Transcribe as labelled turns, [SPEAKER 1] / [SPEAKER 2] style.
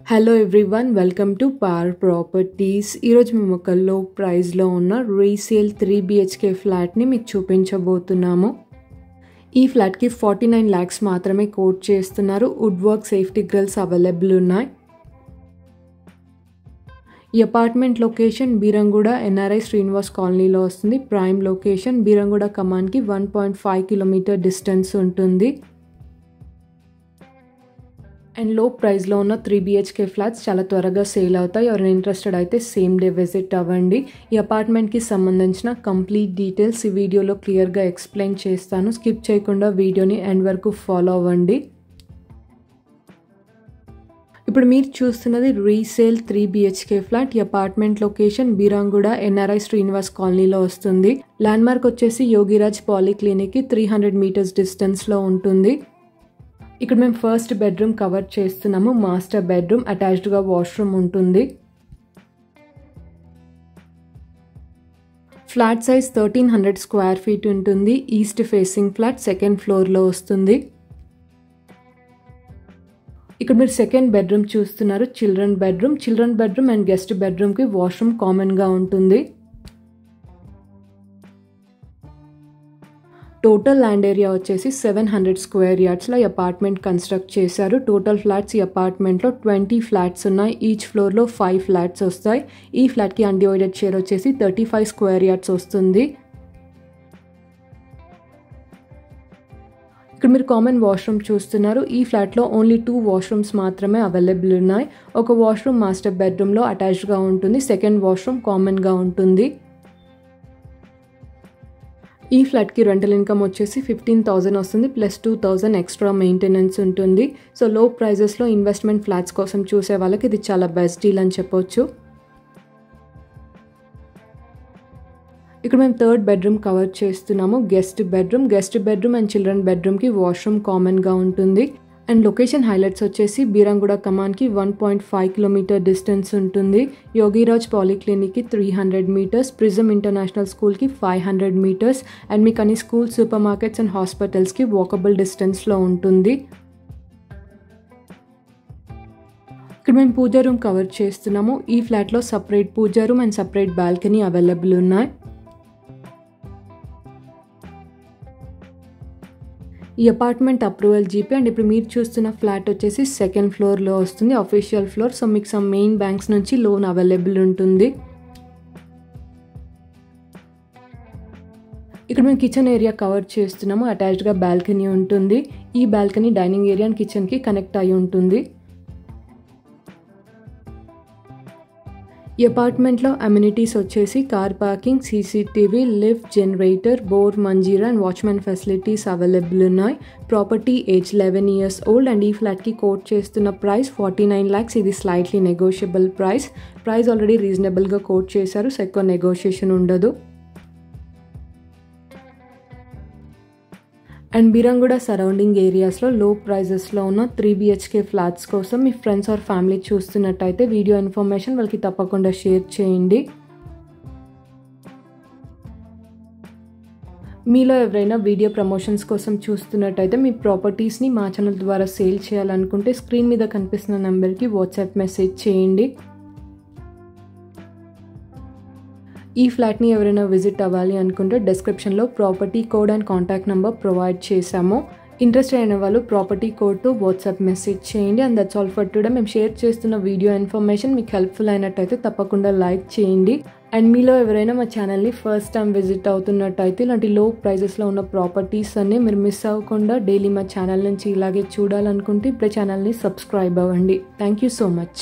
[SPEAKER 1] Hello everyone, welcome to power properties. ఈరోజు మేము ఒక లో ప్రైస్లో ఉన్న రీసేల్ 3 BHK ఫ్లాట్ని మీకు చూపించబోతున్నాము. ఈ ఫ్లాట్కి 49 lakhs మాత్రమే కోట్ చేస్తున్నారు. Wood work, safety grills available ఉన్నాయి. ఈ apartment location Beeramguda NRI Srinivas కాలనీలో వస్తుంది. ప్రైమ్ లొకేషన్ బీరంగూడ కమాన్కి 1.5 km డిస్టెన్స్ ఉంటుంది. అండ్ లో ప్రైస్లో ఉన్న 3 BHK ఫ్లాట్స్ చాలా త్వరగా సేల్ అవుతాయి. ఎవరైనా ఇంట్రెస్టెడ్ అయితే సేమ్ డే విజిట్ అవ్వండి. ఈ అపార్ట్మెంట్కి సంబంధించిన కంప్లీట్ డీటెయిల్స్ ఈ వీడియోలో క్లియర్గా ఎక్స్ప్లెయిన్ చేస్తాను. స్కిప్ చేయకుండా వీడియోని ఎండ్ వరకు ఫాలో అవ్వండి. ఇప్పుడు మీరు చూస్తున్నది రీసేల్ 3 BHK ఫ్లాట్. ఈ apartment location Beeramguda NRI Srinivas కాలనీలో వస్తుంది. ల్యాండ్ మార్క్ వచ్చేసి యోగిరాజ్ పాలీక్లినిక్కి 300 meters డిస్టెన్స్లో ఉంటుంది. ఇక్కడ మేము ఫస్ట్ బెడ్రూమ్ కవర్ చేస్తున్నాము. మాస్టర్ బెడ్రూమ్, అటాచ్డ్గా వాష్రూమ్ ఉంటుంది. ఫ్లాట్ సైజ్ 1300 square feet ఉంటుంది. ఈస్ట్ ఫేసింగ్ ఫ్లాట్, సెకండ్ ఫ్లోర్లో వస్తుంది. ఇక్కడ మీరు సెకండ్ బెడ్రూమ్ చూస్తున్నారు, చిల్డ్రన్ బెడ్రూమ్ అండ్ గెస్ట్ బెడ్రూమ్కి వాష్రూమ్ కామన్గా ఉంటుంది. టోటల్ ల్యాండ్ ఏరియా వచ్చేసి 700 square yardsలో ఈ అపార్ట్మెంట్ కన్స్ట్రక్ట్ చేశారు. టోటల్ ఫ్లాట్స్ ఈ అపార్ట్మెంట్లో 20 ఫ్లాట్స్ ఉన్నాయి. ఈచ్ ఫ్లోర్లో 5 ఫ్లాట్స్ వస్తాయి. ఈ ఫ్లాట్కి అన్డివైడెడ్ షేర్ వచ్చేసి 35 square yards వస్తుంది. ఇక్కడ మీరు కామన్ వాష్రూమ్ చూస్తున్నారు. ఈ ఫ్లాట్లో ఓన్లీ 2 washrooms మాత్రమే అవైలబుల్ ఉన్నాయి. ఒక వాష్రూమ్ మాస్టర్ బెడ్రూమ్లో అటాచ్డ్గా ఉంటుంది. సెకండ్ వాష్రూమ్ కామన్గా ఉంటుంది. ఈ ఫ్లాట్కి రెంటల్ ఇన్కమ్ వచ్చేసి 15,000 వస్తుంది, ప్లస్ 2,000 ఎక్స్ట్రా మెయింటెనెన్స్ ఉంటుంది. సో లో ప్రైజెస్లో ఇన్వెస్ట్మెంట్ ఫ్లాట్స్ కోసం చూసే వాళ్ళకి ఇది చాలా బెస్ట్ డీల్ అని చెప్పొచ్చు. ఇక్కడ మేము థర్డ్ బెడ్రూమ్ కవర్ చేస్తున్నాము. గెస్ట్ బెడ్రూమ్ అండ్ చిల్డ్రన్ బెడ్రూమ్కి వాష్రూమ్ కామన్గా ఉంటుంది. అండ్ లొకేషన్ హైలైట్స్ వచ్చేసి బీరంగూడ కమాన్కి 1.5 km డిస్టెన్స్ ఉంటుంది. యోగిరాజ్ పాలీక్లినిక్కి 300 meters, ప్రిజమ్ ఇంటర్నేషనల్ స్కూల్కి 500 meters అండ్ మీకు అన్ని స్కూల్, సూపర్ మార్కెట్స్ అండ్ హాస్పిటల్స్కి వాకబుల్ డిస్టెన్స్లో ఉంటుంది. ఇక్కడ మేము పూజా రూమ్ కవర్ చేస్తున్నాము. ఈ ఫ్లాట్లో separate pooja room and separate balcony available ఉన్నాయి. ఈ అపార్ట్మెంట్ అప్రూవల్ జీపీ. అండ్ ఇప్పుడు మీరు చూస్తున్న ఫ్లాట్ వచ్చేసి సెకండ్ ఫ్లోర్లో వస్తుంది, అఫీషియల్ ఫ్లోర్. సో మీకు సమ్ మెయిన్ బ్యాంక్స్ నుంచి లోన్ అవైలబుల్ ఉంటుంది. ఇక్కడ మేము కిచెన్ ఏరియా కవర్ చేస్తున్నాము. అటాచ్డ్గా బాల్కనీ ఉంటుంది. ఈ బాల్కనీ డైనింగ్ ఏరియా అండ్ కిచెన్కి కనెక్ట్ అయి ఉంటుంది. ఈ అపార్ట్మెంట్లో అమ్యూనిటీస్ వచ్చేసి car parking, CCTV, lift, generator, bore, Manjeera and watchman facilities available ఉన్నాయి. Property age 11 years old and ఈ ఫ్లాట్కి కోట్ చేస్తున్న ప్రైస్ 49 lakhs. ఇది స్లైట్లీ నెగోషియబుల్ ప్రైస్ ఆల్రెడీ రీజనబుల్గా కోట్ చేశారు. సో ఎక్కువ నెగోషియేషన్ ఉండదు. అండ్ బీరంగూడ సరౌండింగ్ ఏరియాస్లో లో ప్రైజెస్లో ఉన్న 3 BHK ఫ్లాట్స్ కోసం మీ ఫ్రెండ్స్ ఆర్ ఫ్యామిలీ చూస్తున్నట్టయితే వీడియో ఇన్ఫర్మేషన్ వాళ్ళకి తప్పకుండా షేర్ చేయండి. మీలో ఎవరైనా వీడియో ప్రమోషన్స్ కోసం చూస్తున్నట్టయితే మీ ప్రాపర్టీస్ని మా ఛానల్ ద్వారా సేల్ చేయాలనుకుంటే స్క్రీన్ మీద కనిపిస్తున్న నెంబర్కి వాట్సాప్ మెసేజ్ చేయండి. ఈ ఫ్లాట్ని ఎవరైనా విజిట్ అవ్వాలి అనుకుంటే డిస్క్రిప్షన్లో property code and contact number provide చేశాము. ఇంట్రెస్ట్ అయిన వాళ్ళు ప్రాపర్టీ కోడ్తో వాట్సాప్ మెసేజ్ చేయండి. And that's all for today. మేము షేర్ చేస్తున్న వీడియో ఇన్ఫర్మేషన్ మీకు హెల్ప్ఫుల్ అయినట్టయితే తప్పకుండా లైక్ చేయండి. అండ్ మీలో ఎవరైనా మా ఛానల్ని ఫస్ట్ టైం విజిట్ అవుతున్నట్టయితే ఇలాంటి లో ప్రైజెస్లో ఉన్న ప్రాపర్టీస్ అన్నీ మీరు మిస్ అవ్వకుండా డైలీ మా ఛానల్ నుంచి ఇలాగే చూడాలనుకుంటే ఇప్పుడే ఛానల్ని సబ్స్క్రైబ్ అవ్వండి. Thank you so much.